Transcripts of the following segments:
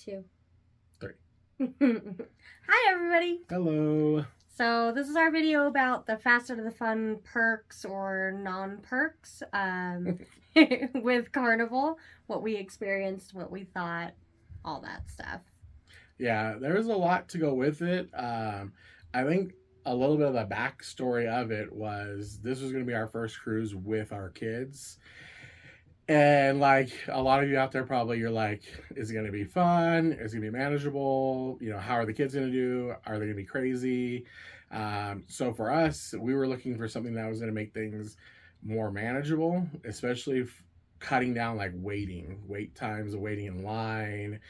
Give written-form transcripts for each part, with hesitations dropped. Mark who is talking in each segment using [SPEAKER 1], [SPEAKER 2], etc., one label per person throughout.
[SPEAKER 1] 2,
[SPEAKER 2] 3.
[SPEAKER 1] Hi, everybody.
[SPEAKER 2] Hello.
[SPEAKER 1] So this is our video about the Faster to the Fun perks or non-perks with Carnival, what we experienced, what we thought, all that stuff.
[SPEAKER 2] Yeah, there's a lot to go with it. I think a little bit of the backstory of it was this was going to be our first cruise with our kids. And like a lot of you out there, probably you're like, is it going to be fun? Is it going to be manageable? You know, how are the kids going to do? Are they going to be crazy? So for us, we were looking for something that was going to make things more manageable, especially cutting down like wait times, waiting in line,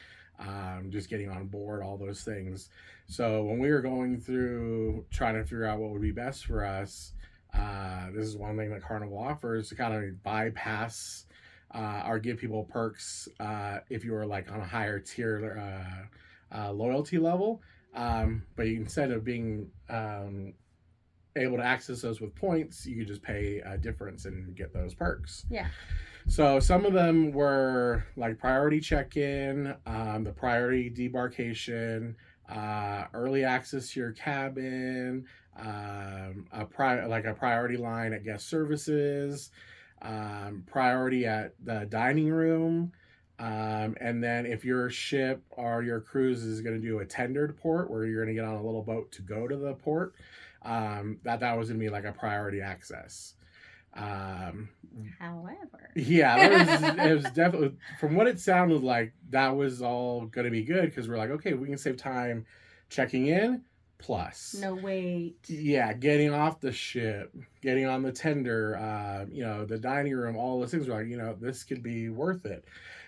[SPEAKER 2] just getting on board, all those things. So when we were going through trying to figure out what would be best for us, this is one thing that Carnival offers to kind of bypass or give people perks if you are like on a higher tier loyalty level. But instead of being able to access those with points, you could just pay a difference and get those perks.
[SPEAKER 1] Yeah.
[SPEAKER 2] So some of them were like priority check-in, the priority debarkation, early access to your cabin, a priority line at guest services, priority at the dining room, and then if your ship or your cruise is going to do a tendered port where you're going to get on a little boat to go to the port, that was going to be like a priority access.
[SPEAKER 1] However,
[SPEAKER 2] yeah, it was definitely, from what it sounded like, that was all going to be good because we're like, okay, we can save time checking in plus
[SPEAKER 1] no wait.
[SPEAKER 2] Yeah, getting off the ship, getting on the tender, the dining room, all those things. We're like, this could be worth it.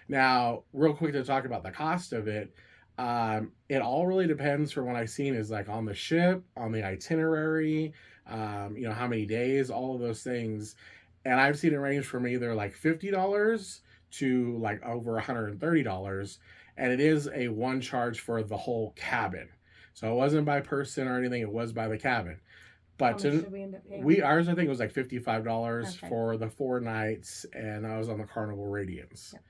[SPEAKER 2] Now, real quick to talk about the cost of it. It all really depends from what I've seen is like on the ship, on the itinerary, how many days, all of those things. And I've seen it range from either like $50 to like over $130. And it is a one charge for the whole cabin. So it wasn't by person or anything, it was by the cabin. But
[SPEAKER 1] how much did we end up paying?
[SPEAKER 2] Ours I think was like $55
[SPEAKER 1] Okay.
[SPEAKER 2] for the 4 nights, and I was on the Carnival Radiance. Yep.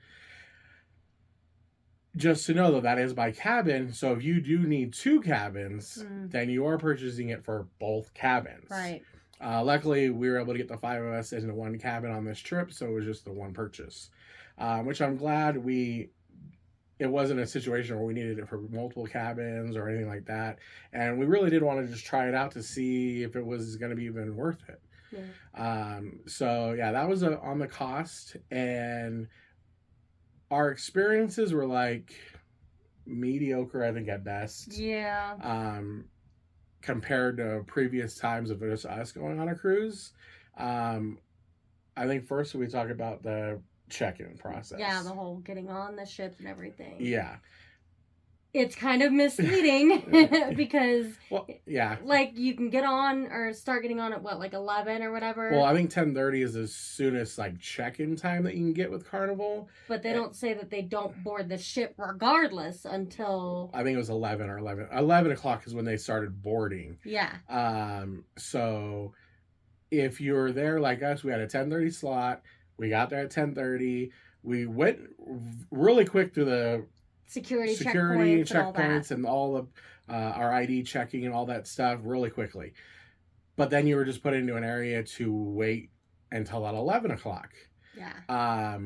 [SPEAKER 2] Just to know though, that is by cabin. So if you do need 2 cabins, then you are purchasing it for both cabins.
[SPEAKER 1] Right.
[SPEAKER 2] Luckily, we were able to get the 5 of us into one cabin on this trip, so it was just the one purchase, which I'm glad it wasn't a situation where we needed it for multiple cabins or anything like that. And we really did want to just try it out to see if it was going to be even worth it.
[SPEAKER 1] Yeah.
[SPEAKER 2] So yeah, that was on the cost. And our experiences were like mediocre, I think, at best.
[SPEAKER 1] Yeah.
[SPEAKER 2] Compared to previous times of just us going on a cruise. I think first we talk about the check-in process.
[SPEAKER 1] Yeah, the whole getting on the ship and everything.
[SPEAKER 2] Yeah.
[SPEAKER 1] It's kind of misleading because, like you can get on or start getting on at what, like 11 or whatever.
[SPEAKER 2] Well, I think 10:30 is as soonest like check-in time that you can get with Carnival.
[SPEAKER 1] But they don't say that they don't board the ship regardless until
[SPEAKER 2] I think it was 11 o'clock is when they started boarding.
[SPEAKER 1] Yeah.
[SPEAKER 2] So if you're there like us, we had a 10:30 slot. We got there at 10:30. We went really quick through the
[SPEAKER 1] security checkpoints
[SPEAKER 2] and all of our ID checking and all that stuff really quickly. But then you were just put into an area to wait until at 11 o'clock.
[SPEAKER 1] Yeah.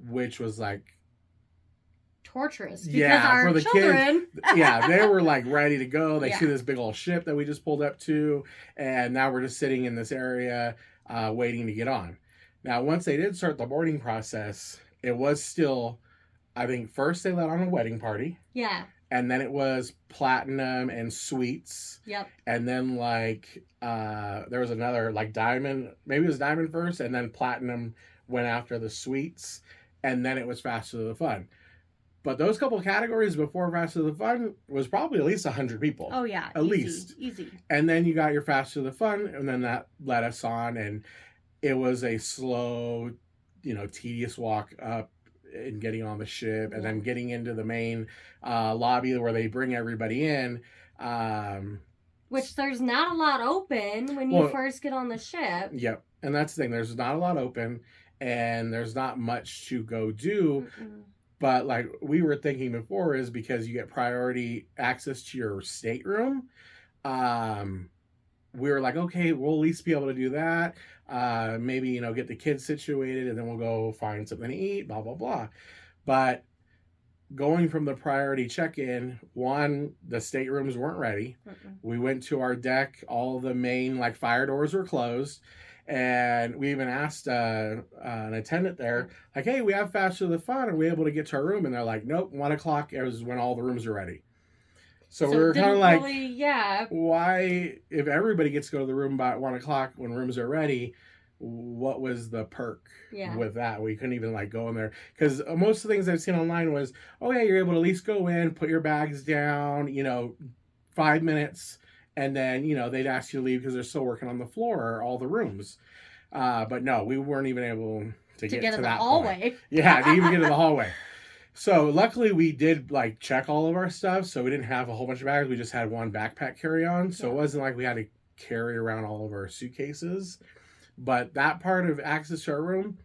[SPEAKER 2] Which was like
[SPEAKER 1] torturous because our for the children
[SPEAKER 2] kids, yeah, they were like ready to go. They see this big old ship that we just pulled up to, and now we're just sitting in this area waiting to get on. Now, once they did start the boarding process, it was still, I think, first they let on a wedding party.
[SPEAKER 1] Yeah.
[SPEAKER 2] And then it was platinum and suites.
[SPEAKER 1] Yep.
[SPEAKER 2] And then there was another like diamond, maybe it was diamond first, and then platinum went after the suites, and then it was Faster to the Fun. But those couple categories before Faster to the Fun was probably at least 100 people.
[SPEAKER 1] Oh yeah,
[SPEAKER 2] at least
[SPEAKER 1] easy.
[SPEAKER 2] And then you got your Faster to the Fun, and then that led us on, and it was a slow, tedious walk up and getting on the ship, and then getting into the main lobby where they bring everybody in.
[SPEAKER 1] Which there's not a lot open when you first get on the ship.
[SPEAKER 2] Yep, and that's the thing. There's not a lot open, and there's not much to go do. But like we were thinking before, is because you get priority access to your stateroom. Um, we were like, okay, we'll at least be able to do that. Maybe, get the kids situated and then we'll go find something to eat, blah, blah, blah. But going from the priority check-in, one, the staterooms weren't ready.
[SPEAKER 1] Mm-mm.
[SPEAKER 2] We went to our deck, all the main like fire doors were closed, and we even asked an attendant there, like, hey, we have Faster the Fun, are we able to get to our room? And they're like, nope, 1 o'clock is when all the rooms are ready. So we
[SPEAKER 1] it
[SPEAKER 2] were kind of
[SPEAKER 1] didn't
[SPEAKER 2] like,
[SPEAKER 1] really, yeah.
[SPEAKER 2] why, if everybody gets to go to the room by 1 o'clock when rooms are ready, what was the perk with that? We couldn't even like go in there, because most of the things I've seen online was, oh yeah, you're able to at least go in, put your bags down, 5 minutes, and then they'd ask you to leave because they're still working on the floor, all the rooms. But no, we weren't even able to get to
[SPEAKER 1] in
[SPEAKER 2] that
[SPEAKER 1] the hallway.
[SPEAKER 2] point. Yeah, to even get to the hallway. So luckily we did like check all of our stuff, so we didn't have a whole bunch of bags. We just had one backpack carry on, so it wasn't like we had to carry around all of our suitcases. But that part of access to our room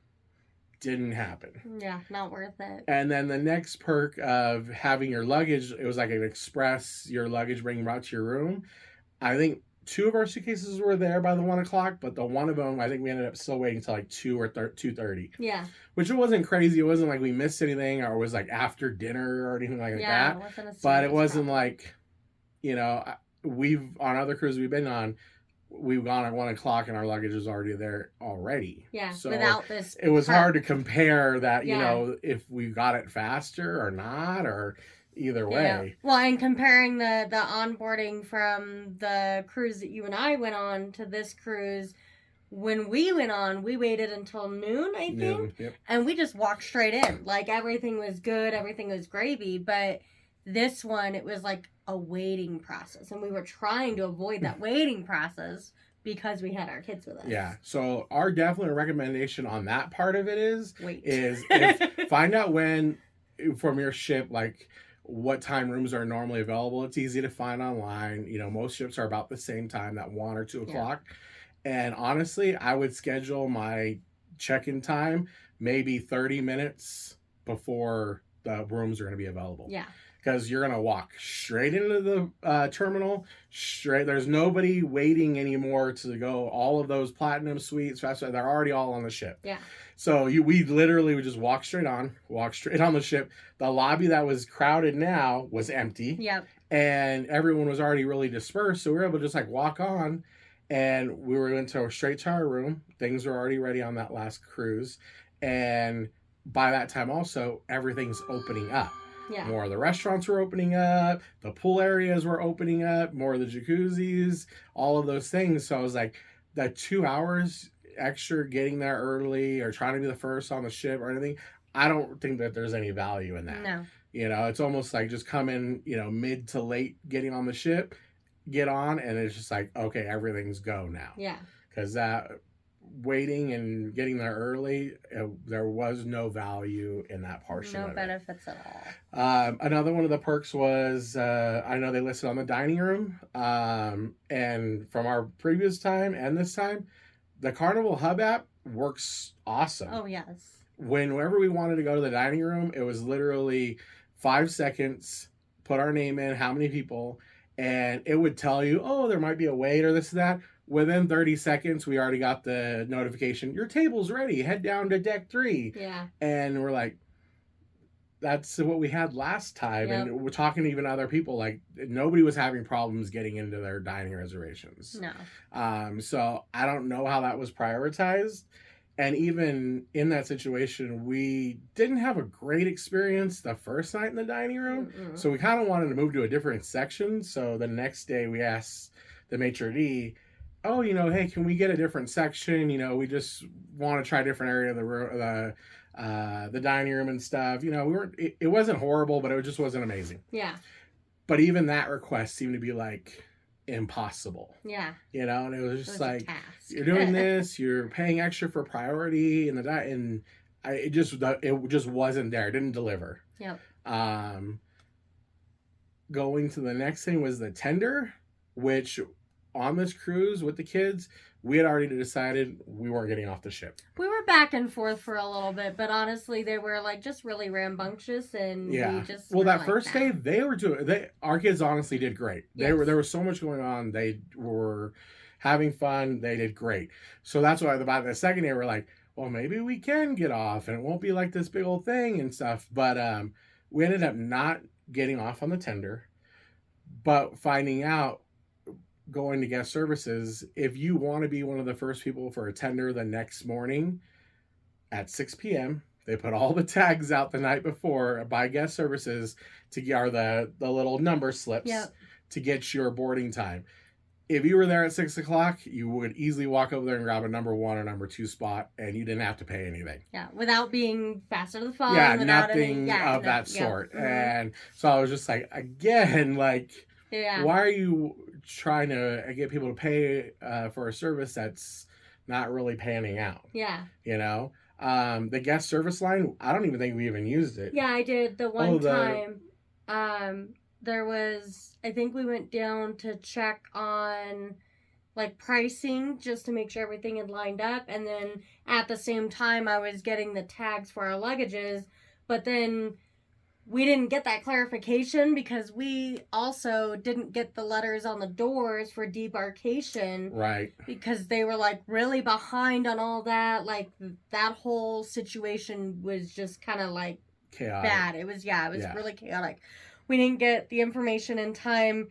[SPEAKER 2] didn't happen.
[SPEAKER 1] Yeah, not worth it.
[SPEAKER 2] And then the next perk of having your luggage, it was like an express, your luggage being brought to your room. I think 2 of our suitcases were there by the 1 o'clock, but the one of them, I think we ended up still waiting until like 2 or 2:30.
[SPEAKER 1] Yeah.
[SPEAKER 2] Which it wasn't crazy. It wasn't like we missed anything or it was like after dinner or anything like that.
[SPEAKER 1] It wasn't a
[SPEAKER 2] but it wasn't
[SPEAKER 1] problem.
[SPEAKER 2] like, we've, on other cruises we've been on, we've gone at 1 o'clock and our luggage is already there already.
[SPEAKER 1] Yeah,
[SPEAKER 2] so
[SPEAKER 1] without this.
[SPEAKER 2] It was hard to compare that,
[SPEAKER 1] Yeah.
[SPEAKER 2] if we got it faster or not, or either way.
[SPEAKER 1] Yeah. Well, and comparing the onboarding from the cruise that you and I went on to this cruise, when we went on, we waited until noon, I think,
[SPEAKER 2] Yep.
[SPEAKER 1] and we just walked straight in. Like, everything was good, everything was gravy, but this one, it was like a waiting process, and we were trying to avoid that waiting process because we had our kids with us.
[SPEAKER 2] Yeah. So our definite recommendation on that part of it is
[SPEAKER 1] Wait.
[SPEAKER 2] if find out when from your ship, like what time rooms are normally available. It's easy to find online. Most ships are about the same time, that 1 or 2 o'clock. And honestly, I would schedule my check-in time maybe 30 minutes before the rooms are going to be available.
[SPEAKER 1] Yeah.
[SPEAKER 2] Because you're going to walk straight into the terminal, straight. There's nobody waiting anymore to go all of those platinum suites. They're already all on the ship.
[SPEAKER 1] Yeah.
[SPEAKER 2] So we literally would just walk straight on the ship. The lobby that was crowded now was empty.
[SPEAKER 1] Yep.
[SPEAKER 2] And everyone was already really dispersed. So we were able to just like walk on, and we were into straight to our room. Things were already ready on that last cruise. And by that time also, everything's opening up.
[SPEAKER 1] Yeah.
[SPEAKER 2] More of the restaurants were opening up. The pool areas were opening up. More of the jacuzzis. All of those things. So I was like, that 2 hours extra getting there early or trying to be the first on the ship or anything, I don't think that there's any value in that.
[SPEAKER 1] No.
[SPEAKER 2] It's almost like just come in, mid to late getting on the ship, get on, and it's just like, okay, everything's go now.
[SPEAKER 1] Yeah.
[SPEAKER 2] Because that waiting and getting there early, there was no value in that portion.
[SPEAKER 1] No benefits at
[SPEAKER 2] all. Another one of the perks was, I know they listed on the dining room, and from our previous time and this time, the Carnival Hub app works awesome.
[SPEAKER 1] Oh, yes.
[SPEAKER 2] Whenever we wanted to go to the dining room, it was literally 5 seconds, put our name in, how many people, and it would tell you, oh, there might be a wait or this, that. Within 30 seconds, we already got the notification, your table's ready, head down to deck 3.
[SPEAKER 1] Yeah.
[SPEAKER 2] And we're like, that's what we had last time.
[SPEAKER 1] Yep.
[SPEAKER 2] And we're talking to even other people, like nobody was having problems getting into their dining reservations.
[SPEAKER 1] No.
[SPEAKER 2] So I don't know how that was prioritized. And even in that situation, we didn't have a great experience the first night in the dining room.
[SPEAKER 1] Mm-mm.
[SPEAKER 2] So we kind of wanted to move to a different section. So the next day we asked the maitre d', oh, hey, can we get a different section? We just want to try a different area of the room, the dining room and stuff. It wasn't horrible, but it just wasn't amazing.
[SPEAKER 1] Yeah.
[SPEAKER 2] But even that request seemed to be like impossible.
[SPEAKER 1] Yeah.
[SPEAKER 2] And it was just like, you're
[SPEAKER 1] doing
[SPEAKER 2] doing this, you're paying extra for priority and it just wasn't there. It didn't deliver.
[SPEAKER 1] Yep.
[SPEAKER 2] Going to the next thing was the tender, which on this cruise with the kids, we had already decided we weren't getting off the ship.
[SPEAKER 1] We were back and forth for a little bit, but honestly, they were like just really rambunctious, and we just
[SPEAKER 2] Well,
[SPEAKER 1] were
[SPEAKER 2] that
[SPEAKER 1] like,
[SPEAKER 2] first day they were doing. Our kids honestly did great.
[SPEAKER 1] Yes.
[SPEAKER 2] There was so much going on. They were having fun. They did great. So that's why by the second day we're like, well, maybe we can get off, and it won't be like this big old thing and stuff. But we ended up not getting off on the tender, but finding out going to guest services, if you want to be one of the first people for a tender the next morning at 6 p.m., they put all the tags out the night before by guest services to get the little number slips to get your boarding time. If you were there at 6 o'clock, you would easily walk over there and grab a number 1 or number 2 spot, and you didn't have to pay anything.
[SPEAKER 1] Yeah, without being faster to the phone.
[SPEAKER 2] Yeah,
[SPEAKER 1] without
[SPEAKER 2] nothing of that sort.
[SPEAKER 1] Mm-hmm.
[SPEAKER 2] And so I was just like, again, like, why are you trying to get people to pay for a service that's not really panning out?
[SPEAKER 1] Yeah.
[SPEAKER 2] You know? The guest service line, I don't even think we even used it.
[SPEAKER 1] Yeah, I did the one time. There was, I think we went down to check on like pricing just to make sure everything had lined up, and then at the same time I was getting the tags for our luggages, but then we didn't get that clarification because we also didn't get the letters on the doors for debarkation.
[SPEAKER 2] Right.
[SPEAKER 1] Because they were like really behind on all that. Like that whole situation was just kind of like
[SPEAKER 2] chaotic.
[SPEAKER 1] Bad. It was really chaotic. We didn't get the information in time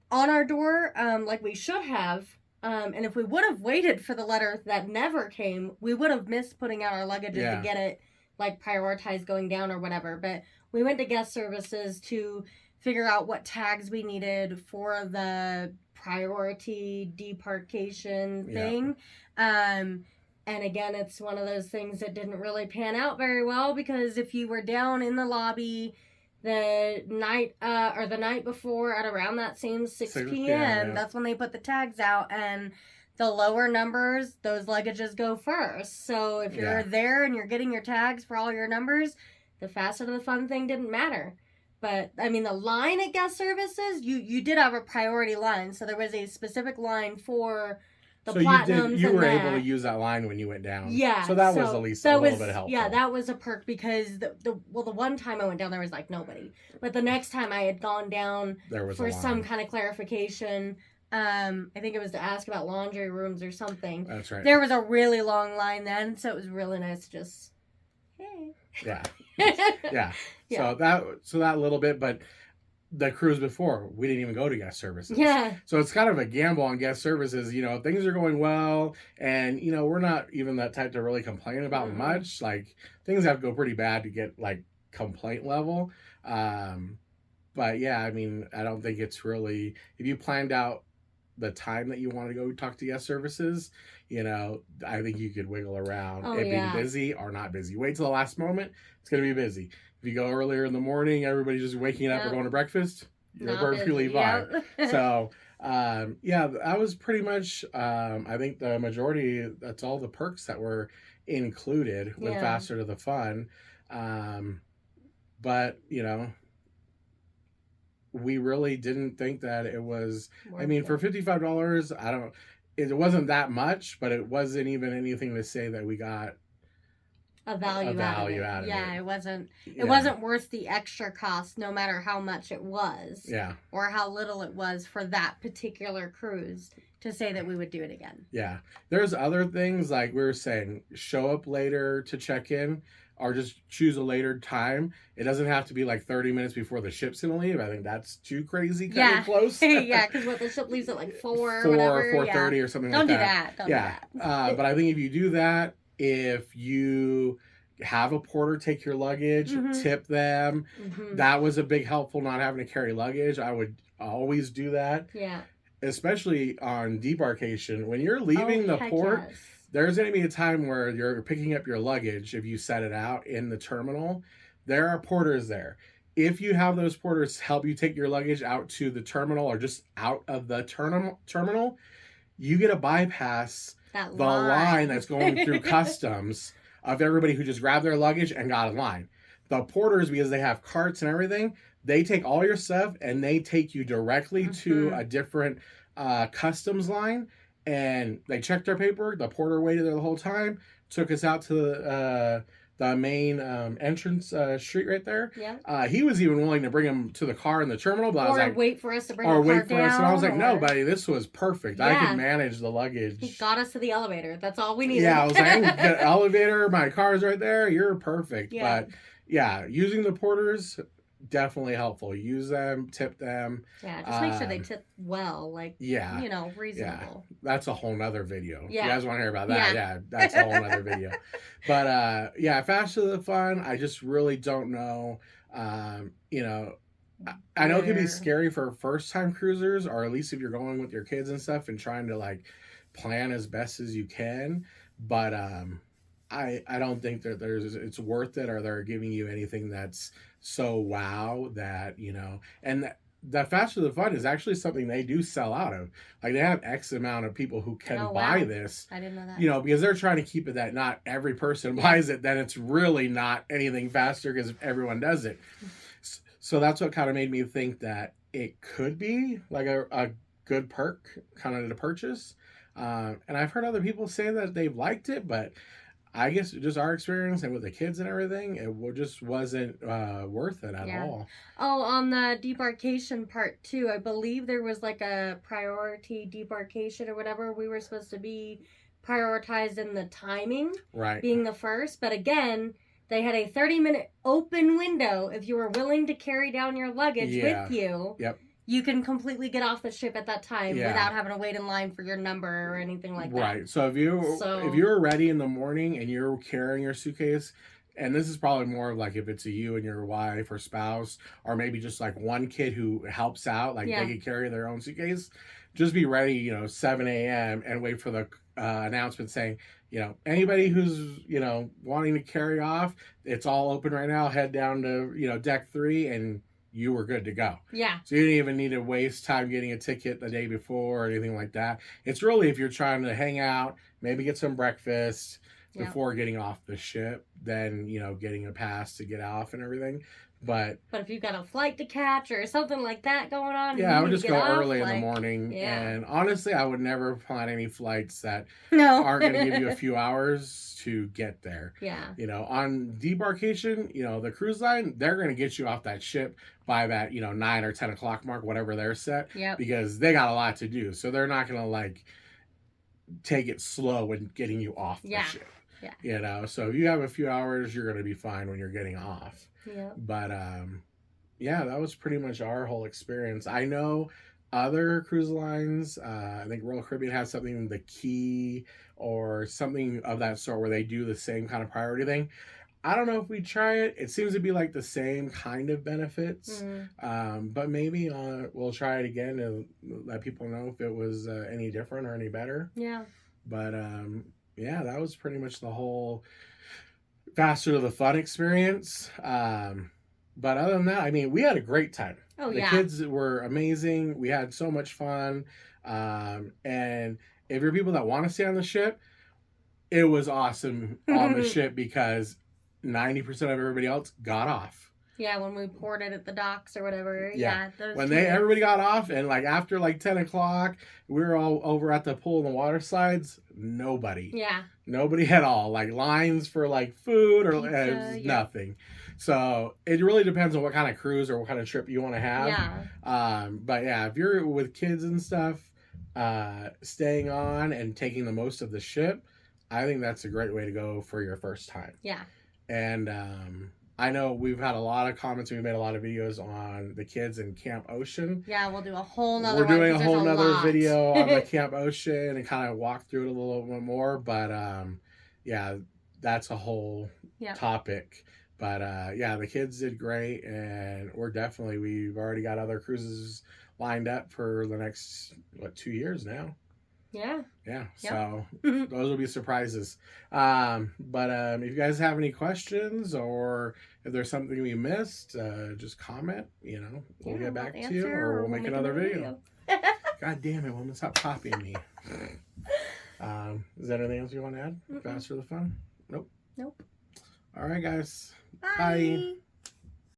[SPEAKER 1] on our door like we should have. And if we would have waited for the letter that never came, we would have missed putting out our luggages to get it like prioritized going down or whatever. But we went to guest services to figure out what tags we needed for the priority debarkation thing. And again, it's one of those things that didn't really pan out very well, because if you were down in the lobby the night or the night before at around that same 6 p.m., that's when they put the tags out, and the lower numbers, those luggages go first. So if you're there and you're getting your tags for all your numbers, the faster the fun thing didn't matter. But, I mean, the line at guest services, you did have a priority line. So there was a specific line for the platinums.
[SPEAKER 2] You were able to use that line when you went down.
[SPEAKER 1] Yeah.
[SPEAKER 2] So that was at least a little bit helpful.
[SPEAKER 1] Yeah, that was a perk, because the one time I went down, there was like nobody. But the next time I had gone down for some kind of clarification, I think it was to ask about laundry rooms or something.
[SPEAKER 2] That's right.
[SPEAKER 1] There was a really long line then, so it was really nice to just, hey.
[SPEAKER 2] Yeah. Yeah. So that little bit, but the cruise before, we didn't even go to guest services.
[SPEAKER 1] Yeah.
[SPEAKER 2] So it's kind of a gamble on guest services. You know, things are going well, and, you know, we're not even that type to really complain about much. Like, things have to go pretty bad to get, like, complaint level. But, yeah, I mean, I don't think it's really... If you planned out the time that you want to go talk to guest services, you know, I think you could wiggle around being busy or not busy. Wait till the last moment, it's going to be busy. If you go earlier in the morning, everybody's just waking up or going to breakfast, you're perfectly fine. So, that was pretty much, I think the majority, that's all the perks that were included with Faster to the Fun. But, you know, we really didn't think that it was, I mean, for $55, it wasn't that much, but it wasn't even anything to say that we got
[SPEAKER 1] a value out of it. Yeah, it wasn't worth the extra cost, no matter how much it was.
[SPEAKER 2] Yeah.
[SPEAKER 1] Or how little it was for that particular cruise to say that we would do it again.
[SPEAKER 2] Yeah. There's other things, like we were saying, show up later to check in, or just choose a later time. It doesn't have to be like 30 minutes before the ship's going to leave. I think that's too crazy, kind of close.
[SPEAKER 1] Yeah, because the ship leaves at like 4 or whatever.
[SPEAKER 2] 4:30 or something like that.
[SPEAKER 1] Don't do that.
[SPEAKER 2] But I think if you do that, if you have a porter take your luggage, tip them. That was a big helpful, not having to carry luggage. I would always do that.
[SPEAKER 1] Yeah.
[SPEAKER 2] Especially on debarkation. When you're leaving the port, there's going to be a time where you're picking up your luggage. If you set it out in the terminal, there are porters there. If you have those porters help you take your luggage out to the terminal or just out of the terminal, you get a bypass the line that's going through customs of everybody who just grabbed their luggage and got in line. The porters, because they have carts and everything, they take all your stuff and they take you directly to a different customs line, and they checked our paperwork. The porter waited there the whole time, took us out to the main entrance street right there.
[SPEAKER 1] Yeah.
[SPEAKER 2] He was even willing to bring him to the car in the terminal, but I was like,
[SPEAKER 1] wait for us to bring
[SPEAKER 2] or
[SPEAKER 1] the
[SPEAKER 2] wait
[SPEAKER 1] cart
[SPEAKER 2] for us. And I was like,
[SPEAKER 1] down,
[SPEAKER 2] no,
[SPEAKER 1] or-
[SPEAKER 2] buddy, this was perfect. I
[SPEAKER 1] Yeah.
[SPEAKER 2] could manage the
[SPEAKER 1] He
[SPEAKER 2] luggage.
[SPEAKER 1] got us to the elevator. That's all we needed.
[SPEAKER 2] Yeah, I was like, I can get an elevator. My car's right there. You're perfect.
[SPEAKER 1] Yeah.
[SPEAKER 2] But yeah, using the porters, definitely helpful. Use them, tip them.
[SPEAKER 1] Yeah, just make sure they tip well, like,
[SPEAKER 2] Yeah.
[SPEAKER 1] you know, reasonable.
[SPEAKER 2] That's a whole nother video.
[SPEAKER 1] Yeah.
[SPEAKER 2] If you guys want to hear about that, yeah that's a whole nother video. But yeah, Faster the Fun, I just really don't know. You know, I know it can be scary for first time cruisers, or at least if you're going with your kids and stuff and trying to like plan as best as you can. But I don't think that it's worth it, or they're giving you anything that's so wow that, you know, and that Faster the Fun is actually something they do sell out of. Like they have X amount of people who can buy this.
[SPEAKER 1] I didn't know that.
[SPEAKER 2] You know, because they're trying to keep it that not every person buys it, then it's really not anything faster because everyone does it. So that's what kind of made me think that it could be like a good perk kind of to purchase. And I've heard other people say that they've liked it, but I guess just our experience and with the kids and everything, it just wasn't worth it at all.
[SPEAKER 1] Oh, on the debarkation part too, I believe there was like a priority debarkation or whatever. We were supposed to be prioritized in the timing,
[SPEAKER 2] right?
[SPEAKER 1] Being the first, but again, they had a 30-minute open window. If you were willing to carry down your luggage with you, you can completely get off the ship at that time without having to wait in line for your number or anything like that.
[SPEAKER 2] Right. So if you're ready in the morning and you're carrying your suitcase, and this is probably more like if it's you and your wife or spouse, or maybe just like one kid who helps out, like they can carry their own suitcase, just be ready, you know, 7 a.m. and wait for the announcement saying, you know, anybody who's, you know, wanting to carry off, it's all open right now. Head down to, you know, deck 3 and you were good to go.
[SPEAKER 1] Yeah.
[SPEAKER 2] So you didn't even need to waste time getting a ticket the day before or anything like that. It's really if you're trying to hang out, maybe get some breakfast before getting off the ship, then, you know, getting a pass to get off and everything. But
[SPEAKER 1] if you've got a flight to catch or something like that going on,
[SPEAKER 2] I would just go early in the morning. Yeah. And honestly, I would never plan any flights that aren't going to give you a few hours to get there.
[SPEAKER 1] Yeah.
[SPEAKER 2] You know, on debarkation, you know, the cruise line, they're going to get you off that ship by that, you know, 9 or 10 o'clock mark, whatever they're set.
[SPEAKER 1] Yeah.
[SPEAKER 2] Because they got a lot to do. So they're not going to like take it slow when getting you off the ship.
[SPEAKER 1] Yeah.
[SPEAKER 2] You know, so if you have a few hours, you're going to be fine when you're getting off.
[SPEAKER 1] Yeah.
[SPEAKER 2] But yeah, that was pretty much our whole experience. I know other cruise lines, I think Royal Caribbean has something, the Key or something of that sort, where they do the same kind of priority thing. I don't know if we try it. It seems to be like the same kind of benefits. But maybe we'll try it again and let people know if it was any different or any better.
[SPEAKER 1] Yeah.
[SPEAKER 2] But yeah, that was pretty much the whole Faster to the Fun experience. But other than that, I mean, we had a great time.
[SPEAKER 1] Oh,
[SPEAKER 2] the kids were amazing. We had so much fun. And if you're people that want to stay on the ship, it was awesome on the ship because 90% of everybody else got off.
[SPEAKER 1] Yeah, when we ported at the docks or whatever.
[SPEAKER 2] Yeah. When everybody got off, and like after like 10 o'clock, we were all over at the pool and the water slides. Nobody.
[SPEAKER 1] Yeah.
[SPEAKER 2] Nobody at all. Like lines for like food or
[SPEAKER 1] pizza,
[SPEAKER 2] nothing. So it really depends on what kind of cruise or what kind of trip you want to have.
[SPEAKER 1] Yeah.
[SPEAKER 2] But yeah, if you're with kids and stuff, staying on and taking the most of the ship, I think that's a great way to go for your first time.
[SPEAKER 1] Yeah.
[SPEAKER 2] And I know we've had a lot of comments. We've made a lot of videos on the kids in Camp Ocean.
[SPEAKER 1] Yeah, we'll do a whole nother
[SPEAKER 2] We're doing a whole nother video on the Camp Ocean and kind of walk through it a little bit more. But yeah, that's a whole topic. But yeah, the kids did great. And we've already got other cruises lined up for the next, 2 years now.
[SPEAKER 1] Yeah.
[SPEAKER 2] Yeah. So those will be surprises. But if you guys have any questions or if there's something we missed, just comment. You know, we'll get back to you, or we'll make another video. God damn it, woman! Stop copying me. Is there anything else you want to add? Faster the Fun? Nope.
[SPEAKER 1] Nope.
[SPEAKER 2] All right, guys.
[SPEAKER 1] Bye. Bye.